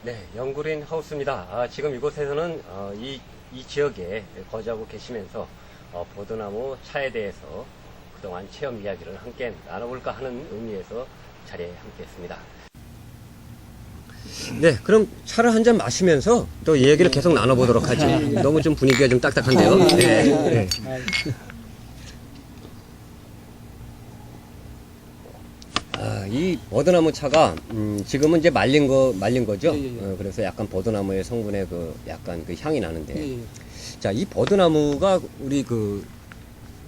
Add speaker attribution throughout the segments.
Speaker 1: 네, 영구린 하우스입니다. 지금 이곳에서는 이 지역에 거주하고 계시면서 버드나무 차에 대해서 그동안 체험 이야기를 함께 나눠볼까 하는 의미에서 자리에 함께 했습니다. 네, 그럼 차를 한 잔 마시면서 또 얘기를 계속 나눠보도록 하죠. 너무 좀 분위기가 좀 딱딱한데요. 네. 이 버드나무 차가 지금은 이제 말린 거죠. 그래서 약간 버드나무의 성분의 약간 그 향이 나는데, 자, 이 버드나무가 우리 그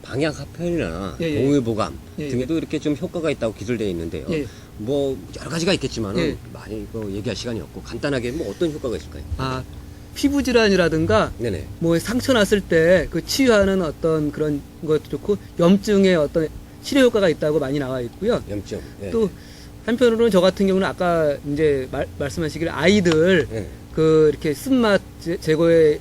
Speaker 1: 방향 하편이나 동의보감 등에도 이렇게 좀 효과가 있다고 기술되어 있는데요. 뭐 여러 가지가 있겠지만은 많이 얘기할 시간이 없고 간단하게 뭐 어떤 효과가 있을까요?
Speaker 2: 피부 질환이라든가
Speaker 1: 네네.
Speaker 2: 뭐 상처 났을 때 그 치유하는 어떤 그런 것도 좋고, 염증의 어떤 치료 효과가 있다고 많이 나와 있고요.
Speaker 1: 염증.
Speaker 2: 또 한편으로는 저 같은 경우는 아까 이제 말씀하시기를 아이들 이렇게 쓴맛 제거에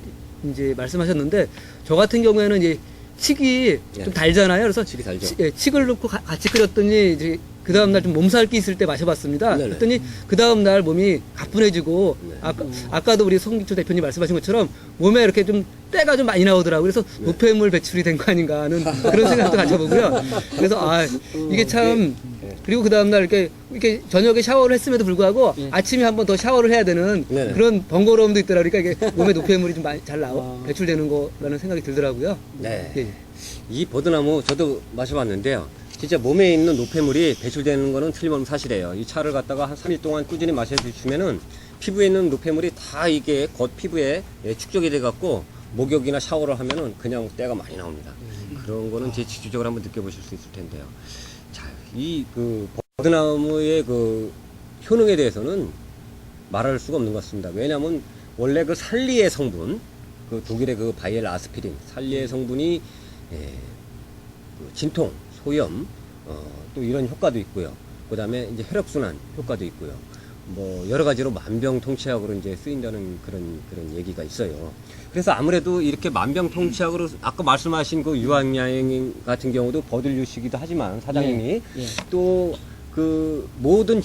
Speaker 2: 이제 말씀하셨는데, 저 같은 경우에는 이제 칡이 좀 달잖아요. 그래서
Speaker 1: 칡이 달죠.
Speaker 2: 칡을 넣고 같이 끓였더니 이제 그 다음날 좀 몸살기 있을 때 마셔봤습니다.
Speaker 1: 네네.
Speaker 2: 그랬더니 그 다음날 몸이 가뿐해지고, 아까도 우리 송기초 대표님 말씀하신 것처럼 몸에 이렇게 좀 때가 좀 많이 나오더라고요. 그래서 노폐물 배출이 된 거 아닌가 하는 그런 생각도 가져보고요. 그래서 이게 참, 그리고 그 다음날 이렇게 저녁에 샤워를 했음에도 불구하고 아침에 한 번 더 샤워를 해야 되는 그런 번거로움도 있더라고요. 그러니까 이게 몸에 노폐물이 좀 많이 잘 배출되는 거라는 생각이 들더라고요.
Speaker 1: 네. 이 버드나무 저도 마셔봤는데요. 진짜 몸에 있는 노폐물이 배출되는 거는 틀림없는 사실이에요. 이 차를 갖다가 한 3일 동안 꾸준히 마셔주시면은 피부에 있는 노폐물이 다 이게 겉 피부에 축적이 돼갖고 목욕이나 샤워를 하면은 그냥 때가 많이 나옵니다. 그런 거는 제 직접적으로 한번 느껴보실 수 있을 텐데요. 자, 이 버드나무의 효능에 대해서는 말할 수가 없는 것 같습니다. 왜냐하면 원래 살리의 성분, 독일의 바이엘 아스피린, 살리의 성분이 진통, 소염, 또 이런 효과도 있고요. 그 다음에 이제 혈액순환 효과도 있고요. 뭐, 여러 가지로 만병통치약으로 이제 쓰인다는 그런 얘기가 있어요. 그래서 아무래도 이렇게 만병통치약으로 아까 말씀하신 유한양행 같은 경우도 버들류시기도 하지만 사장님이 또 모든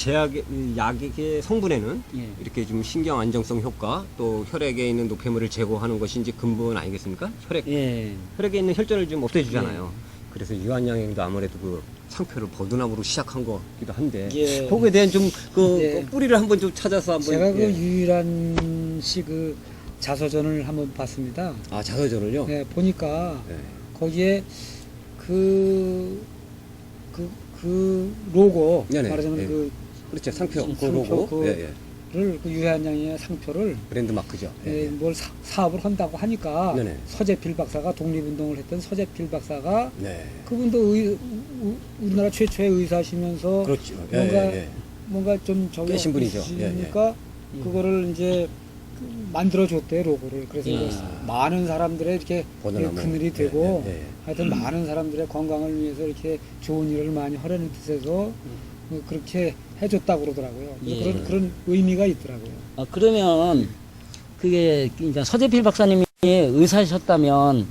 Speaker 1: 약의 성분에는 이렇게 좀 신경 안정성 효과, 또 혈액에 있는 노폐물을 제거하는 것이 이제 근본 아니겠습니까? 혈액에 있는 혈전을 좀 없애주잖아요. 그래서 유한양행도 아무래도 상표를 버드나무로 시작한 거기도 한데, 거기에 대한 좀 뿌리를 한번 좀 찾아서 한번.
Speaker 3: 제가 유일한 씨 자서전을 한번 봤습니다.
Speaker 1: 자서전을요?
Speaker 3: 네, 보니까 거기에 그 로고, 말하자면
Speaker 1: 그렇죠. 상표,
Speaker 3: 로고,
Speaker 1: 를
Speaker 3: 유한양의 상표를
Speaker 1: 브랜드 마크죠.
Speaker 3: 뭘 사업을 한다고 하니까 서재필 박사가, 독립운동을 했던 서재필 박사가 그분도 우리나라 최초의 의사시면서
Speaker 1: 그렇죠.
Speaker 3: 뭔가 좀
Speaker 1: 깨신 분이죠.
Speaker 3: 그러니까 그거를 이제 만들어줬대, 로고를. 그래서 많은 사람들의 이렇게 그늘이 되고 하여튼 많은 사람들의 건강을 위해서 이렇게 좋은 일을 많이 하려는 뜻에서 그렇게 해줬다고 그러더라고요. 그런 의미가 있더라고요.
Speaker 4: 그러면 그게 그러니까 서재필 박사님이 의사셨다면,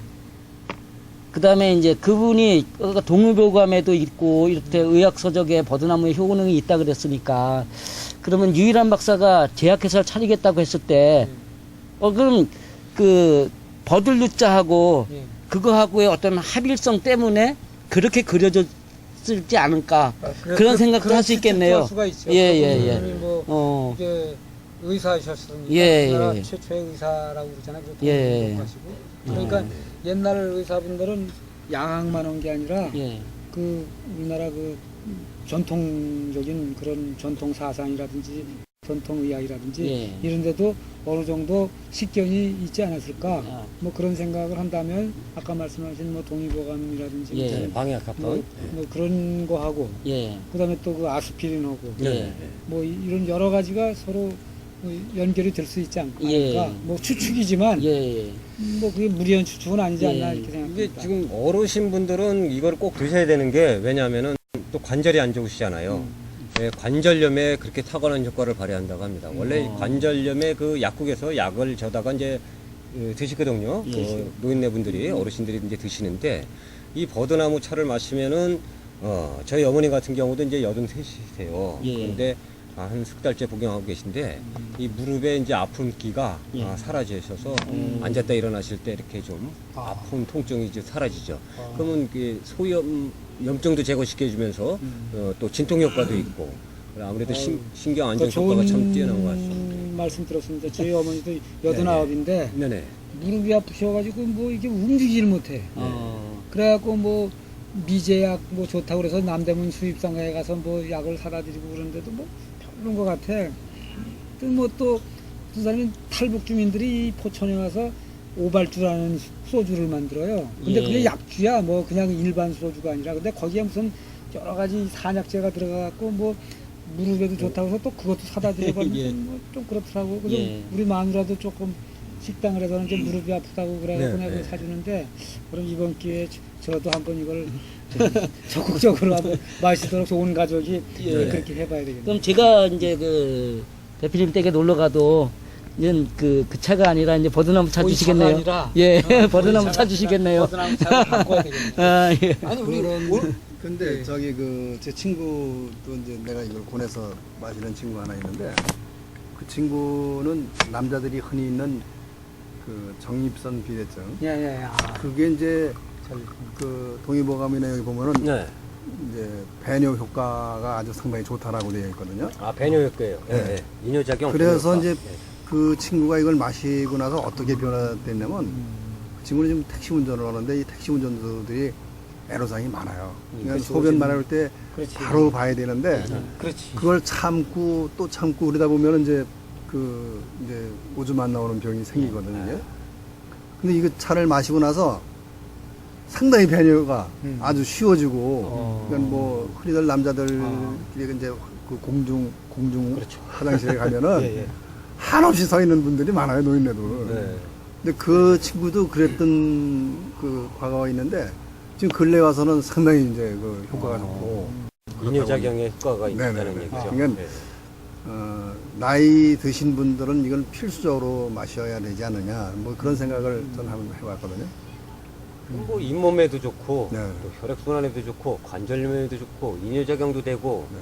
Speaker 4: 그 다음에 이제 그분이 동의보감에도 있고 이렇게 의학서적에 버드나무의 효능이 있다 그랬으니까, 그러면 유일한 박사가 제약회사를 차리겠다고 했을 때 그럼 버들루자하고 그거하고의 어떤 합일성 때문에 그렇게 그려졌지 않을까, 그런 생각도 할 수 있겠네요.
Speaker 3: 할 수가 있죠. 이제 의사셨으니까 우리나라 최초의 의사라고 그러잖아요. 그러니까 옛날 의사분들은 양학만 한 게 아니라 우리나라 전통적인 그런 전통 사상이라든지 전통 의학이라든지 이런 데도 어느 정도 식견이 있지 않았을까, 뭐 그런 생각을 한다면 아까 말씀하신 동의보감이라든지
Speaker 1: 방역합법
Speaker 3: 뭐 그런 거 하고 그다음에 또 아스피린하고 뭐 이런 여러 가지가 서로 연결이 될 수 있지 않을까. 뭐 추측이지만 뭐 그게 무리한 추측은 아니지 않나 이렇게 생각합니다.
Speaker 1: 이게 지금 어르신분들은 이걸 꼭 드셔야 되는 게, 왜냐하면은 또 관절이 안 좋으시잖아요. 관절염에 그렇게 탁월한 효과를 발휘한다고 합니다. 원래 관절염에 약국에서 약을 줘다가 이제 드시거든요. 노인네분들이, 어르신들이 이제 드시는데, 이 버드나무 차를 마시면은 저희 어머니 같은 경우도 이제 83이세요. 그런데 한 석 달째 복용하고 계신데 이 무릎에 이제 아픔기가
Speaker 4: 예.
Speaker 1: 사라지셔서 앉았다 일어나실 때 이렇게 좀 아픈 통증이 이제 사라지죠. 그러면 그 소염 염증도 제거시켜주면서 또 진통 효과도 있고 아무래도 신경 안정 효과가 참 뛰어난 것 같습니다.
Speaker 3: 말씀 들었습니다. 저희 어머니도 89인데
Speaker 1: 네네.
Speaker 3: 무릎이 아프셔가지고 뭐 이게 움직이질 못해. 그래갖고 뭐 미제약 뭐 좋다고 그래서 남대문 수입상가에 가서 뭐 약을 사다 드리고 그러는데도 뭐 별론 것 같아. 또 뭐 또 두 사람이 탈북 주민들이 이 포천에 와서 오발주라는 소주를 만들어요. 근데
Speaker 4: 예.
Speaker 3: 그게 약주야. 뭐 그냥 일반 소주가 아니라. 근데 거기에 무슨 여러 가지 산약재가 들어가갖고 뭐 무릎에도 좋다고 해서 또 그것도 사다 드려봤는데
Speaker 4: 예.
Speaker 3: 뭐좀 그렇더라고. 그래서
Speaker 4: 예.
Speaker 3: 우리 마누라도 조금 식당을 해서는 이제 무릎이 아프다고 그래갖고
Speaker 1: 네,
Speaker 3: 내가
Speaker 1: 네.
Speaker 3: 사주는데 그럼 이번 기회에 저도 한번 이걸 적극적으로 한번 마시도록 온 가족이
Speaker 4: 예.
Speaker 3: 그렇게 해봐야 되겠네요.
Speaker 4: 그럼 제가 이제 그 대표님 댁에 놀러 가도 이제 그 차가 아니라 이제 버드나무 찾으시겠네요.
Speaker 3: 아니라
Speaker 4: 예, 버드나무 찾으시겠네요.
Speaker 3: 버드나무 차를 바꿔야 되겠네요.
Speaker 4: 아, 예.
Speaker 3: 아니 우리
Speaker 5: 근데 저기 그 제 친구도 이제 내가 이걸 권해서 마시는 친구 하나 있는데 그 친구는 남자들이 흔히 있는 그 정립선 비대증
Speaker 3: 예예.
Speaker 5: 그게 이제 그 동의보감이나 여기 보면은
Speaker 1: 네.
Speaker 5: 이제 배뇨 효과가 아주 상당히 좋다라고 되어 있거든요.
Speaker 1: 배뇨 효과예요.
Speaker 5: 네.
Speaker 1: 이뇨작용.
Speaker 5: 그래서
Speaker 1: 배뇨
Speaker 5: 이제
Speaker 1: 효과.
Speaker 5: 그 친구가 이걸 마시고 나서 어떻게 변화됐냐면 그 친구는 지금 택시 운전을 하는데 이 택시 운전수들이 애로사항이 많아요. 그러니까
Speaker 3: 그렇지,
Speaker 5: 소변 마려울 때
Speaker 3: 그렇지.
Speaker 5: 바로 봐야 되는데
Speaker 3: 그렇지.
Speaker 5: 그걸 참고 또 참고 그러다 보면 이제 그 이제 오줌 안 나오는 병이 생기거든요. 근데 이거 차를 마시고 나서 상당히 배뇨가 아주 쉬워지고 그러니까 뭐 흔히들 남자들끼리 이제 그 공중 화장실에 가면은 한없이 서 있는 분들이 많아요, 노인네들.
Speaker 1: 네.
Speaker 5: 근데 그 친구도 그랬던 그 과거가 있는데 지금 근래 와서는 상당히 이제 그 효과가 좋고
Speaker 1: 이뇨작용의 효과가 있다는
Speaker 5: 네네네.
Speaker 1: 얘기죠.
Speaker 5: 그러니까
Speaker 1: 네.
Speaker 5: 나이 드신 분들은 이건 필수적으로 마셔야 되지 않느냐 뭐 그런 생각을 저는 한번 해봤거든요.
Speaker 1: 뭐 잇몸에도 좋고
Speaker 5: 네.
Speaker 1: 또 혈액순환에도 좋고 관절염에도 좋고 이뇨작용도 되고
Speaker 5: 네.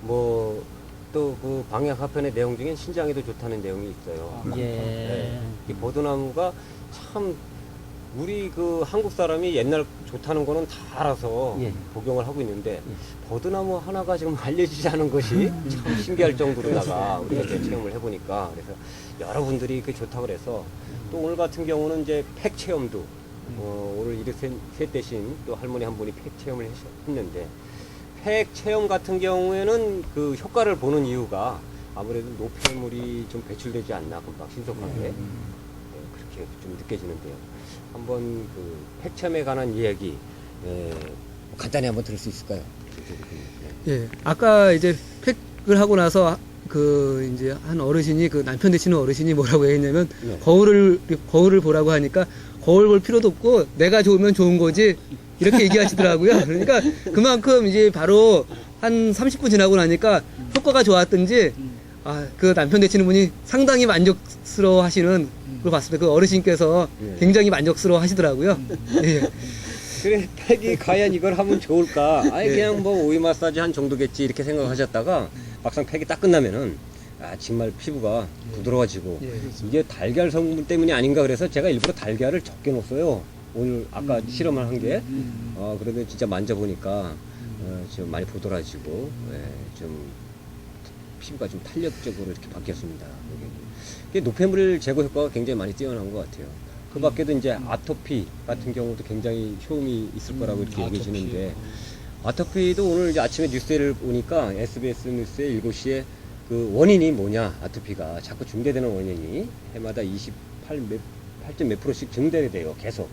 Speaker 1: 뭐 또 그 방약 화편의 내용 중엔 신장에도 좋다는 내용이 있어요.
Speaker 4: 예.
Speaker 1: 네. 이 버드나무가 참 우리 그 한국 사람이 옛날 좋다는 거는 다 알아서
Speaker 4: 예.
Speaker 1: 복용을 하고 있는데 버드나무 하나가 지금 알려지지 않은 것이 참 신기할 정도로다가 우리가 이제 체험을 해보니까 그래서 여러분들이 그 좋다고 그래서 또 오늘 같은 경우는 이제 팩 체험도 오늘 이렇게 셋 대신 또 할머니 한 분이 팩 체험을 했는데 팩 체험 같은 경우에는 그 효과를 보는 이유가 아무래도 노폐물이 좀 배출되지 않나 금방 신속하게 그렇게 좀 느껴지는데요. 한번 그 팩 체험에 관한 이야기 간단히 한번 들을 수 있을까요?
Speaker 2: 예. 아까 이제 팩을 하고 나서 그 이제 한 어르신이 그 남편 되시는 어르신이 뭐라고 했냐면
Speaker 1: 네.
Speaker 2: 거울을 보라고 하니까 거울 볼 필요도 없고 내가 좋으면 좋은 거지 이렇게 얘기하시더라고요. 그러니까 그만큼 이제 바로 한 30분 지나고 나니까 효과가 좋았든지 그 남편 되시는 분이 상당히 만족스러워 하시는 걸 봤습니다. 그 어르신께서 굉장히 만족스러워 하시더라고요. 예.
Speaker 1: 그래 팩이 과연 이걸 하면 좋을까? 아니 그냥 뭐 오이 마사지 한 정도겠지 이렇게 생각하셨다가 막상 팩이 딱 끝나면은 정말 피부가 부드러워지고 이게 달걀 성분 때문이 아닌가 그래서 제가 일부러 달걀을 적게 넣었어요. 오늘 아까 실험을 한 게 그런데 진짜 만져보니까 좀 많이 부드러워지고 좀 피부가 좀 탄력적으로 이렇게 바뀌었습니다. 이게 노폐물 제거 효과가 굉장히 많이 뛰어난 것 같아요. 그 밖에도 이제 아토피 같은 경우도 굉장히 효험이 있을 거라고 이렇게 얘기해주는데 아토피도 오늘 이제 아침에 뉴스를 보니까 SBS 뉴스에 7시에 그 원인이 뭐냐 아토피가 자꾸 증대되는 원인이 해마다 8점 몇 프로씩 증대돼요. 계속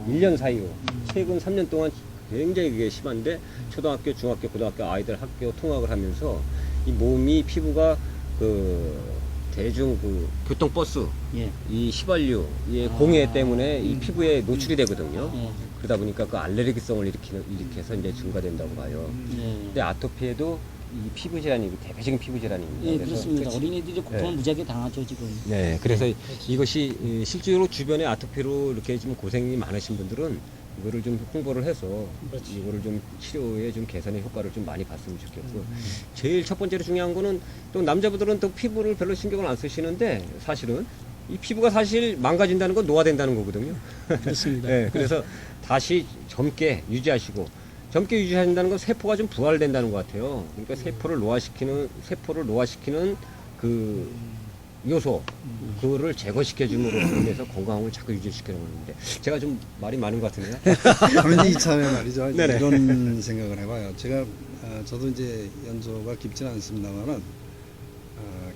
Speaker 1: 1년 사이로 최근 3년 동안 굉장히 그게 심한데 초등학교, 중학교, 고등학교 아이들 학교 통학을 하면서 이 몸이 피부가 그 대중 그 교통버스
Speaker 4: 예.
Speaker 1: 이 휘발유 이 공해 때문에 이 피부에 노출이 되거든요.
Speaker 4: 예.
Speaker 1: 그러다 보니까 그 알레르기성을 일으켜서 이제 증가된다고 봐요.
Speaker 4: 예.
Speaker 1: 근데 아토피에도 이 피부 질환이 대표적인 피부 질환입니다.
Speaker 4: 예,
Speaker 1: 그래서
Speaker 4: 그렇습니다. 어린이들이 고통을
Speaker 1: 네.
Speaker 4: 무지하게 당하죠, 지금.
Speaker 1: 네, 그래서 이것이 실제로 주변에 아토피로 이렇게 좀 고생이 많으신 분들은 이거를 좀 홍보를 해서 이거를 좀 치료에 좀 개선의 효과를 좀 많이 봤으면 좋겠고 제일 첫 번째로 중요한 거는 또 남자분들은 또 피부를 별로 신경을 안 쓰시는데 사실은 이 피부가 사실 망가진다는 건 노화된다는 거거든요.
Speaker 2: 그렇습니다.
Speaker 1: 네, 그래서 다시 젊게 유지하시고 젊게 유지하신다는 건 세포가 좀 부활된다는 것 같아요. 그러니까 세포를 노화시키는 그 요소 그거를 제거시켜줌으로 인해서 건강을 자꾸 유지시키는 건데 제가 좀 말이 많은 것 같은데요.
Speaker 5: 저는 이제 이참에 말이죠.
Speaker 1: 네네.
Speaker 5: 이런 생각을 해봐요. 제가 저도 이제 연조가 깊지는 않습니다만은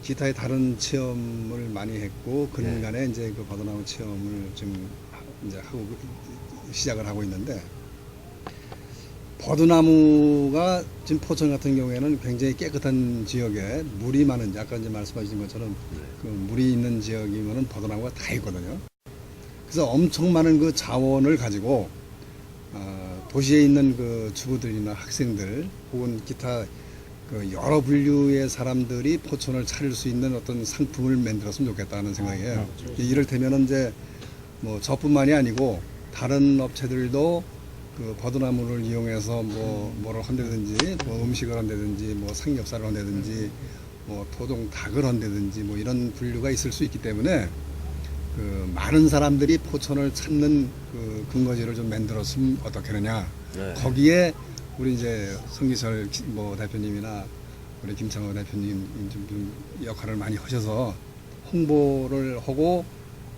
Speaker 5: 기타의 다른 체험을 많이 했고 근간에 이제 그 버드나무 체험을 좀 이제 하고 시작을 하고 있는데 버드나무가 지금 포천 같은 경우에는 굉장히 깨끗한 지역에 물이 많은 아까 이제 말씀하신 것처럼 그 물이 있는 지역이면은 버드나무가 다 있거든요. 그래서 엄청 많은 그 자원을 가지고 도시에 있는 그 주부들이나 학생들 혹은 기타 그 여러 분류의 사람들이 포천을 차릴 수 있는 어떤 상품을 만들었으면 좋겠다는 생각이에요. 이를테면은 이제 뭐 저뿐만이 아니고 다른 업체들도 그 버드나무를 이용해서 뭐를 한다든지 뭐 음식을 한다든지 뭐 삼겹살을 한다든지 뭐 토종 닭을 한다든지 뭐 이런 분류가 있을 수 있기 때문에 그 많은 사람들이 포천을 찾는 그 근거지를 좀 만들었으면 어떻겠느냐.
Speaker 1: 네.
Speaker 5: 거기에 우리 이제 성기철 뭐 대표님이나 우리 김창호 대표님 좀 역할을 많이 하셔서 홍보를 하고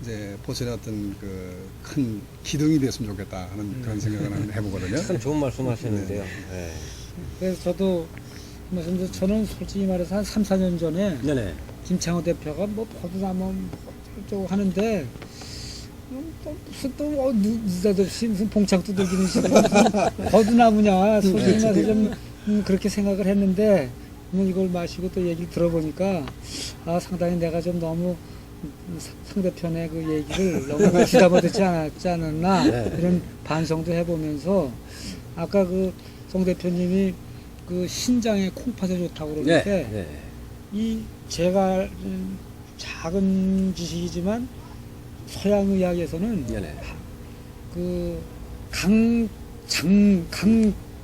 Speaker 5: 이제 포천의 어떤 그 큰 기둥이 됐으면 좋겠다 하는 그런 생각을 한번 해보거든요.
Speaker 1: 참 좋은 말씀하셨는데요. 네.
Speaker 3: 그래서 저도 말씀드린 저는 솔직히 말해서 한 3, 4년 전에
Speaker 1: 네네.
Speaker 3: 김창호 대표가 뭐 버드나무 어쩌고 하는데 또 무슨 또 느닷없이 무슨 봉창 두들기는 식으로 버드나무냐 솔직히 말해서 좀 그렇게 생각을 했는데 이걸 마시고 또 얘기를 들어보니까 상당히 내가 좀 너무 상대편의 그 얘기를 너무 귀담아 듣지 않았나
Speaker 1: 네.
Speaker 3: 이런 반성도 해보면서 아까 그 송 대표님이 그 신장에 콩팥에 좋다고 그러는데
Speaker 1: 네.
Speaker 3: 이 제가 작은 지식이지만 서양 의학에서는
Speaker 1: 네네.
Speaker 3: 그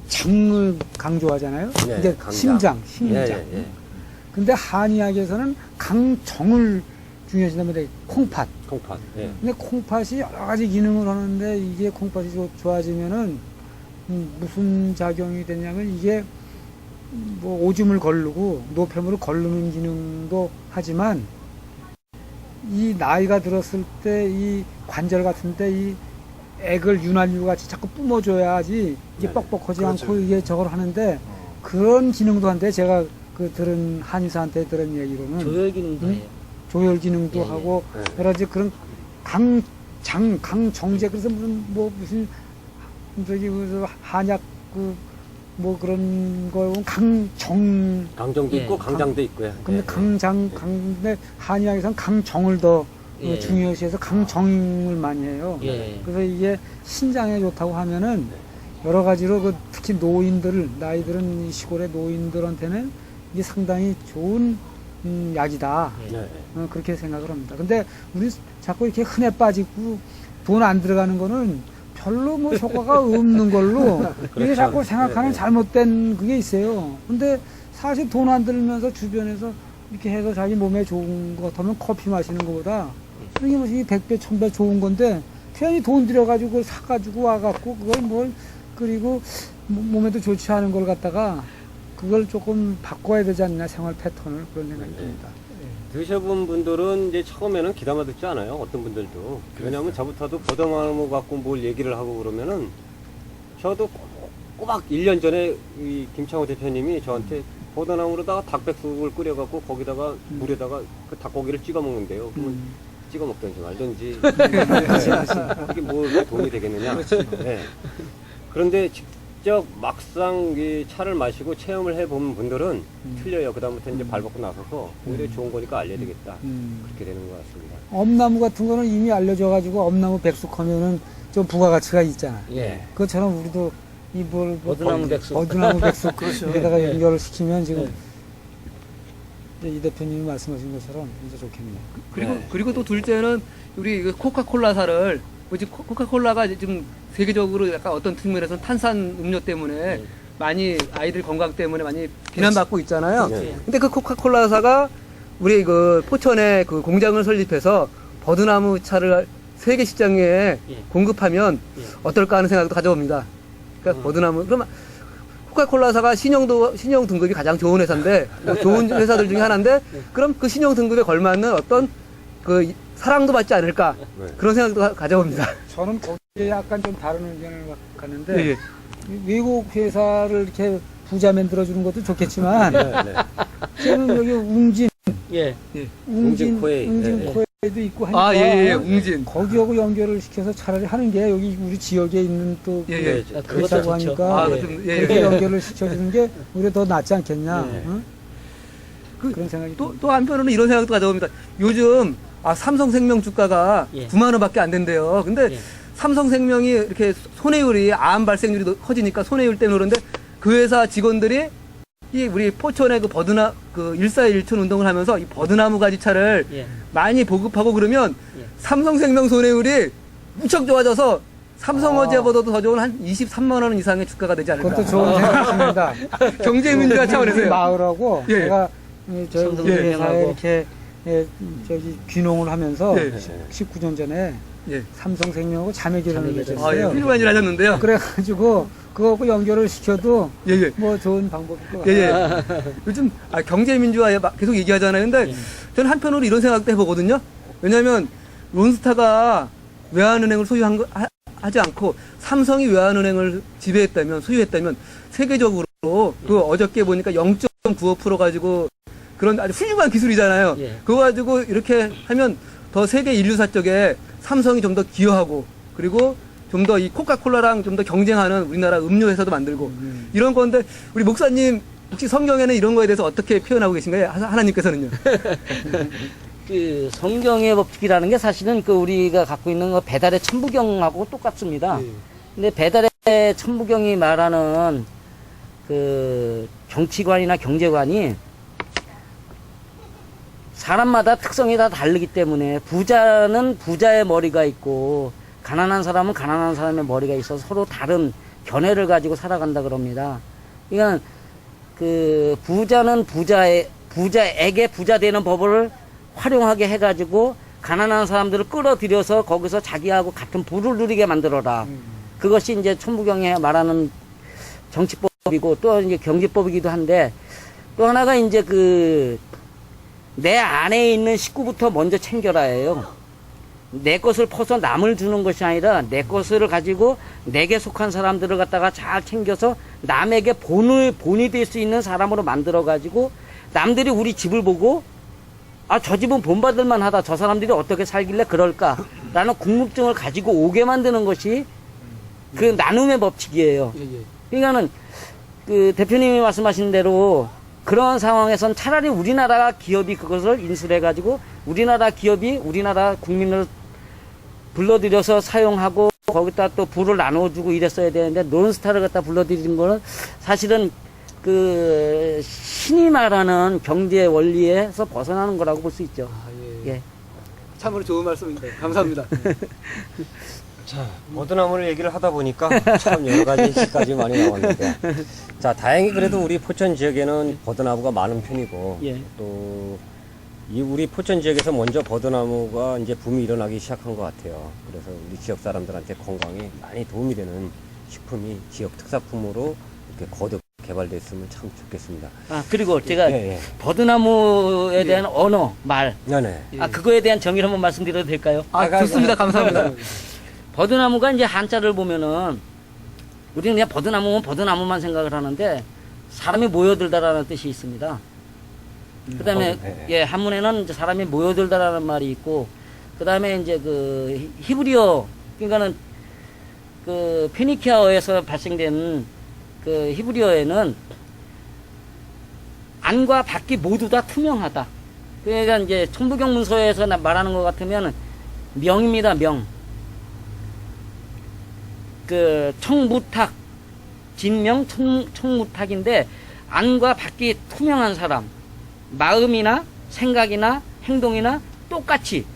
Speaker 3: 강장을 강조하잖아요.
Speaker 1: 네,
Speaker 3: 이게
Speaker 1: 강장.
Speaker 3: 심장.
Speaker 1: 예.
Speaker 3: 근데 한의학에서는 강정을 중요시하는데 콩팥.
Speaker 1: 콩팥. 예.
Speaker 3: 근데 콩팥이 여러 가지 기능을 하는데 이게 콩팥이 좋아지면은 무슨 작용이 되냐면 이게 뭐 오줌을 걸르고 노폐물을 걸르는 기능도 하지만 이 나이가 들었을 때 이 관절 같은데 이 액을 윤활유 같이 자꾸 뿜어줘야지 이게
Speaker 1: 네.
Speaker 3: 뻑뻑하지
Speaker 5: 그렇죠.
Speaker 3: 않고 이게 저걸 하는데 그런 기능도 한데 제가 그 들은 한의사한테 들은 얘기로는
Speaker 4: 조혈 기능도 해요.
Speaker 3: 조혈 기능도
Speaker 4: 예, 예.
Speaker 3: 하고
Speaker 1: 네.
Speaker 3: 여러 가지 그런 강정제 그래서 무슨 저기 그 한약 그 뭐 그런 거 강정
Speaker 1: 강정도
Speaker 4: 예.
Speaker 1: 있고 강장도 있고요.
Speaker 3: 근데
Speaker 1: 예.
Speaker 3: 근데 한의학에서는 강정을 더
Speaker 4: 예.
Speaker 3: 중요시해서 강정을 많이 해요.
Speaker 4: 예.
Speaker 3: 그래서 이게 신장에 좋다고 하면은 여러 가지로 그 특히 나이 들은 이 시골의 노인들한테는 이게 상당히 좋은 약이다.
Speaker 1: 네.
Speaker 3: 그렇게 생각을 합니다. 근데 우리 자꾸 이렇게 흔해 빠지고 돈 안 들어가는 거는 별로 뭐 효과가 없는 걸로 이게 자꾸 생각하는
Speaker 1: 네.
Speaker 3: 잘못된 그게 있어요. 근데 사실 돈 안 들면서 주변에서 이렇게 해서 자기 몸에 좋은 것 같으면 커피 마시는 것보다 이게 무슨 100배, 1000배 좋은 건데 괜히 돈 들여가지고 그걸 사가지고 와갖고 그걸 뭘 그리고 몸에도 좋지 않은 걸 갖다가 그걸 조금 바꿔야 되지 않나 생활 패턴을 그런 생각이 듭니다.
Speaker 1: 드셔본 분들은 이제 처음에는 귀담아 듣지 않아요. 어떤 분들도. 왜냐하면 저부터도 버드나무 갖고 뭘 얘기를 하고 그러면은 저도 꼬박 1년 전에 이 김창호 대표님이 저한테 버드나무로다가 닭백숙을 끓여갖고 거기다가 물에다가 그 닭고기를 찍어 먹는데요. 그러면 찍어 먹든지 말든지 이게 뭐 도움이 되겠느냐. 네. 그런데 직접 막상 이 차를 마시고 체험을 해본 분들은 틀려요. 그다음부터 이제 발 벗고 나서서 오히려 좋은 거니까 알려야 되겠다. 그렇게 되는 것 같습니다.
Speaker 3: 엄나무 같은 거는 이미 알려져가지고 엄나무 백숙하면은 좀 부가가치가 있잖아.
Speaker 1: 예.
Speaker 3: 그것처럼 우리도 이뭘
Speaker 4: 버드나무 백숙.
Speaker 3: 버드나무 백숙
Speaker 5: 그렇죠.
Speaker 3: 여기다가
Speaker 5: 예.
Speaker 3: 연결을 시키면 지금 이 대표님이 말씀하신 것처럼 진짜 좋겠네요.
Speaker 2: 그리고
Speaker 1: 네.
Speaker 2: 그리고 또 둘째는 우리 그 코카콜라사를 뭐지 코카콜라가 좀 세계적으로 약간 어떤 측면에서 탄산 음료 때문에 많이 아이들 건강 때문에 많이 비난받고 있잖아요.
Speaker 1: 네.
Speaker 2: 근데 그 코카콜라사가 우리 그 포천에 그 공장을 설립해서 버드나무 차를 세계 시장에
Speaker 4: 예.
Speaker 2: 공급하면
Speaker 4: 예.
Speaker 2: 어떨까 하는 생각도 가져옵니다. 그러니까 버드나무 그러면 코카콜라사가 신용 등급이 가장 좋은 회사인데 뭐 좋은 회사들 중에 하나인데 그럼 그 신용 등급에 걸맞는 어떤 그 사랑도 받지 않을까
Speaker 1: 네.
Speaker 2: 그런 생각도 가져옵니다.
Speaker 3: 저는 거기에 약간 좀 다른 의견을 갖는데
Speaker 2: 예, 예.
Speaker 3: 외국 회사를 이렇게 부자 만들어주는 것도 좋겠지만
Speaker 1: 네, 네.
Speaker 3: 저는 여기 웅진
Speaker 4: 예.
Speaker 1: 웅진코에,
Speaker 3: 웅진코에도 있고 하니까
Speaker 2: 아, 예, 예, 웅진.
Speaker 3: 거기하고 연결을 시켜서 차라리 하는 게 여기 우리 지역에 있는 또
Speaker 2: 예, 예.
Speaker 4: 그것도
Speaker 3: 그렇다고
Speaker 4: 좋죠.
Speaker 3: 하니까
Speaker 2: 아,
Speaker 4: 예.
Speaker 2: 좀, 예,
Speaker 3: 그렇게
Speaker 2: 예.
Speaker 3: 연결을 시켜주는 게 오히려 더 낫지 않겠냐
Speaker 4: 예.
Speaker 3: 응? 그런 생각이
Speaker 2: 또 한편으로는 이런 생각도 가져옵니다. 요즘 삼성생명 주가가
Speaker 4: 예.
Speaker 2: 9만 원밖에 안 된대요. 근데
Speaker 4: 예.
Speaker 2: 삼성생명이 이렇게 손해율이 암 발생률이 커지니까 손해율 때문에 그런데 그 회사 직원들이 이 우리 포천의 그 그 141촌 운동을 하면서 이 버드나무 가지 차를
Speaker 4: 예.
Speaker 2: 많이 보급하고 그러면
Speaker 4: 예.
Speaker 2: 삼성생명 손해율이 무척 좋아져서 삼성어제보다도 더 좋은 한 23만 원 이상의 주가가 되지 않을까.
Speaker 3: 그것도 좋은 생각입니다.
Speaker 2: 경제민주화
Speaker 3: 우리
Speaker 2: 차원에서요.
Speaker 3: 마을하고
Speaker 2: 예.
Speaker 3: 제가 저희
Speaker 4: 삼성생명하고.
Speaker 3: 회사에 이렇게 저기 귀농을 하면서
Speaker 2: 예.
Speaker 3: 19년 전에
Speaker 2: 예.
Speaker 3: 삼성생명하고 자매기를
Speaker 4: 자매기를.
Speaker 2: 아, 예.
Speaker 3: 맺었어요.
Speaker 2: 훌륭한 일 하셨는데요.
Speaker 3: 그래가지고 그거하고 연결을 시켜도
Speaker 2: 예, 예.
Speaker 3: 뭐 좋은 방법일 것
Speaker 2: 예,
Speaker 3: 같아요.
Speaker 2: 예. 요즘 경제민주화에 계속 얘기하잖아요. 근데 저는 한편으로 이런 생각도 해보거든요. 왜냐하면 론스타가 외환은행을 하지 않고 삼성이 외환은행을 소유했다면 세계적으로 그 어저께 보니까 0.95% 가지고 그런 아주 훌륭한 기술이잖아요.
Speaker 4: 예.
Speaker 2: 그거 가지고 이렇게 하면 더 세계 인류사 쪽에 삼성이 좀 더 기여하고 그리고 좀 더 이 코카콜라랑 좀 더 경쟁하는 우리나라 음료 회사도 만들고 이런 건데 우리 목사님 혹시 성경에는 이런 거에 대해서 어떻게 표현하고 계신가요? 하나님께서는요?
Speaker 4: 그 성경의 법칙이라는 게 사실은 그 우리가 갖고 있는 거 배달의 천부경하고 똑같습니다. 근데 배달의 천부경이 말하는 그 정치관이나 경제관이 사람마다 특성이 다 다르기 때문에 부자는 부자의 머리가 있고 가난한 사람은 가난한 사람의 머리가 있어서 서로 다른 견해를 가지고 살아간다 그럽니다. 그러니까 그 부자는 부자에게 부자 되는 법을 활용하게 해가지고 가난한 사람들을 끌어들여서 거기서 자기하고 같은 부를 누리게 만들어라. 그것이 이제 천부경에 말하는 정치법이고 또 이제 경제법이기도 한데 또 하나가 이제 그 내 안에 있는 식구부터 먼저 챙겨라예요. 내 것을 퍼서 남을 주는 것이 아니라 내 것을 가지고 내게 속한 사람들을 갖다가 잘 챙겨서 남에게 본이 될 수 있는 사람으로 만들어 가지고 남들이 우리 집을 보고 아, 저 집은 본받을만 하다. 저 사람들이 어떻게 살길래 그럴까? 라는 궁금증을 가지고 오게 만드는 것이 그 나눔의 법칙이에요. 그러니까는 그 대표님이 말씀하신 대로 그런 상황에선 차라리 우리나라 기업이 그것을 인수해가지고 우리나라 기업이 우리나라 국민을 불러들여서 사용하고 거기다 또 부를 나눠주고 이랬어야 되는데 론스타를 갖다 불러들이는 거는 사실은 그 신이 말하는 경제 원리에서 벗어나는 거라고 볼 수 있죠. 예.
Speaker 2: 참으로 좋은 말씀입니다. 감사합니다.
Speaker 1: 자, 버드나무를 얘기를 하다 보니까 참 여러 가지 시까지 많이 나왔는데. 자, 다행히 그래도 우리 포천 지역에는 버드나무가 많은 편이고,
Speaker 4: 예.
Speaker 1: 또, 이 우리 포천 지역에서 먼저 버드나무가 이제 붐이 일어나기 시작한 것 같아요. 그래서 우리 지역 사람들한테 건강에 많이 도움이 되는 식품이 지역 특산품으로 이렇게 거듭 개발됐으면 참 좋겠습니다.
Speaker 4: 아, 그리고 제가
Speaker 1: 예, 예.
Speaker 4: 버드나무에 대한 언어, 말.
Speaker 1: 네네.
Speaker 4: 아, 그거에 대한 정의를 한번 말씀드려도 될까요?
Speaker 2: 좋습니다. 감사합니다.
Speaker 4: 버드나무가 이제 한자를 보면은 우리는 그냥 버드나무면 버드나무만 생각을 하는데 사람이 모여들다라는 뜻이 있습니다. 그다음에 예, 한문에는 이제 사람이 모여들다라는 말이 있고 그다음에 이제 그 히브리어 그러니까는 그 페니키아어에서 발생된 그 히브리어에는 안과 밖이 모두 다 투명하다. 그러니까 이제 천부경 문서에서 말하는 것 같으면 명입니다. 명. 그 청무탁 진명 청무탁인데 안과 밖이 투명한 사람 마음이나 생각이나 행동이나 똑같이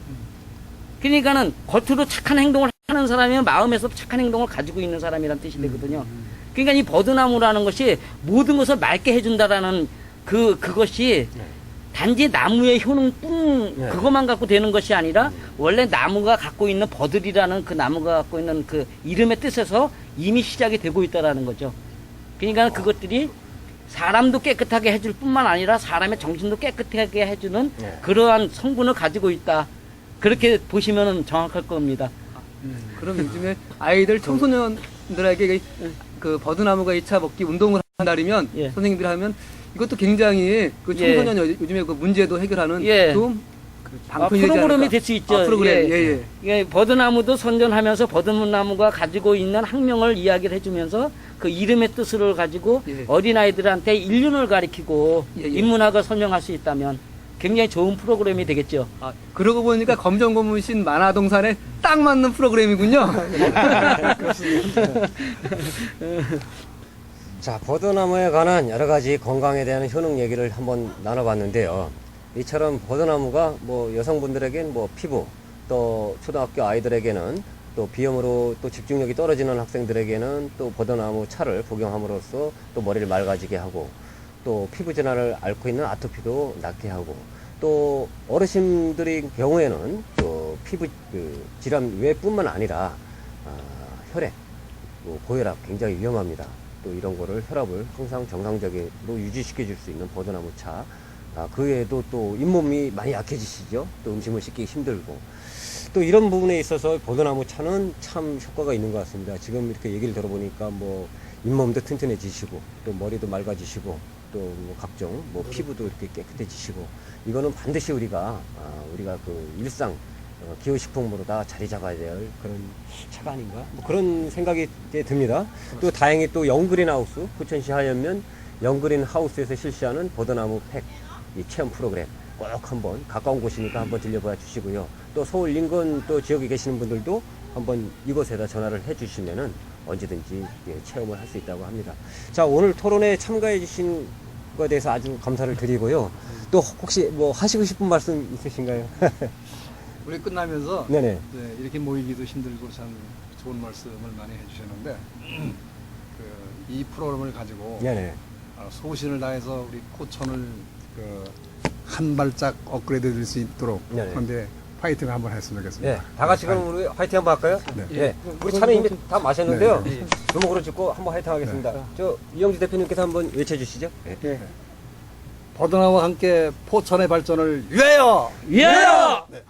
Speaker 4: 그러니까는 겉으로 착한 행동을 하는 착하는 사람이면 마음에서 착한 행동을 가지고 있는 사람이란 뜻이 되거든요. 그러니까 이 버드나무라는 것이 모든 것을 맑게 해준다라는 그것이 단지 나무의 효능뿐
Speaker 1: 네.
Speaker 4: 그것만 갖고 되는 것이 아니라 원래 나무가 갖고 있는 버들이라는 그 나무가 갖고 있는 그 이름의 뜻에서 이미 시작이 되고 있다라는 거죠. 그러니까 그것들이 사람도 깨끗하게 해줄 뿐만 아니라 사람의 정신도 깨끗하게 해주는
Speaker 1: 네.
Speaker 4: 그러한 성분을 가지고 있다. 그렇게 보시면 정확할 겁니다.
Speaker 2: 그럼 요즘에 아이들 청소년들에게 그 버드나무가 2차 먹기 운동을 한 날이면
Speaker 4: 예.
Speaker 2: 선생님들이 하면 이것도 굉장히 그 청소년 요즘에 그 문제도 해결하는
Speaker 4: 예.
Speaker 2: 좀 방편이 되지
Speaker 4: 프로그램이
Speaker 2: 않을까?
Speaker 4: 될 수 있죠.
Speaker 2: 프로그램.
Speaker 4: 예.
Speaker 2: 예.
Speaker 4: 예, 버드나무도 선전하면서 버드나무가 가지고 있는 학명을 이야기를 해주면서 그 이름의 뜻을 가지고
Speaker 2: 예.
Speaker 4: 어린아이들한테 인륜을 가리키고
Speaker 2: 예, 예.
Speaker 4: 인문학을 설명할 수 있다면 굉장히 좋은 프로그램이 되겠죠.
Speaker 2: 아, 그러고 보니까 검정고무신 만화동산에 딱 맞는 프로그램이군요.
Speaker 1: 자, 버드나무에 관한 여러 가지 건강에 대한 효능 얘기를 한번 나눠봤는데요. 이처럼 버드나무가 뭐 여성분들에겐 뭐 피부, 또 초등학교 아이들에게는 또 비염으로 또 집중력이 떨어지는 학생들에게는 또 버드나무 차를 복용함으로써 또 머리를 맑아지게 하고 또 피부 질환을 앓고 있는 아토피도 낫게 하고 또 어르신들의 경우에는 또 피부 그 질환 외뿐만 아니라 혈액, 뭐 고혈압 굉장히 위험합니다. 또 이런 거를 혈압을 항상 정상적으로 유지시켜 줄 수 있는 버드나무 차. 그 외에도 또 잇몸이 많이 약해지시죠. 또 음식을 씻기 힘들고. 또 이런 부분에 있어서 버드나무 차는 참 효과가 있는 것 같습니다. 지금 이렇게 얘기를 들어보니까 뭐 잇몸도 튼튼해지시고 또 머리도 맑아지시고 또 뭐 각종 뭐 피부도 이렇게 깨끗해지시고 이거는 반드시 우리가 그 일상 기호식품으로 다 자리 잡아야 될 그런 차가 아닌가? 뭐 그런 생각이 듭니다. 또 다행히 또 영그린 하우스, 부천시 하연면 영그린 하우스에서 실시하는 버드나무 팩 이 체험 프로그램 꼭 한번 가까운 곳이니까 한번 들려봐 주시고요. 또 서울 인근 또 지역에 계시는 분들도 한번 이곳에다 전화를 해 주시면은 언제든지 체험을 할 수 있다고 합니다. 자, 오늘 토론에 참가해 주신 것에 대해서 아주 감사를 드리고요. 또 혹시 뭐 하시고 싶은 말씀 있으신가요?
Speaker 5: 우리 끝나면서
Speaker 1: 네네.
Speaker 5: 네, 이렇게 모이기도 힘들고 참 좋은 말씀을 많이 해주셨는데 이 프로그램을 가지고
Speaker 1: 네네.
Speaker 5: 소신을 다해서 우리 코천을 한 발짝 업그레이드 될 수 있도록
Speaker 1: 네네.
Speaker 5: 그런데 파이팅 한번 했으면 좋겠습니다.
Speaker 1: 네, 다 같이 그럼 우리 화이팅 한번 할까요?
Speaker 5: 네.
Speaker 1: 예. 우리 차는 이미 다 마셨는데요. 주먹으로 짚고 한번 화이팅 하겠습니다. 저 이영주 대표님께서 한번 외쳐주시죠. 네.
Speaker 5: 버드나무와 함께 포천의 발전을 위하여!
Speaker 4: 예!
Speaker 5: 네.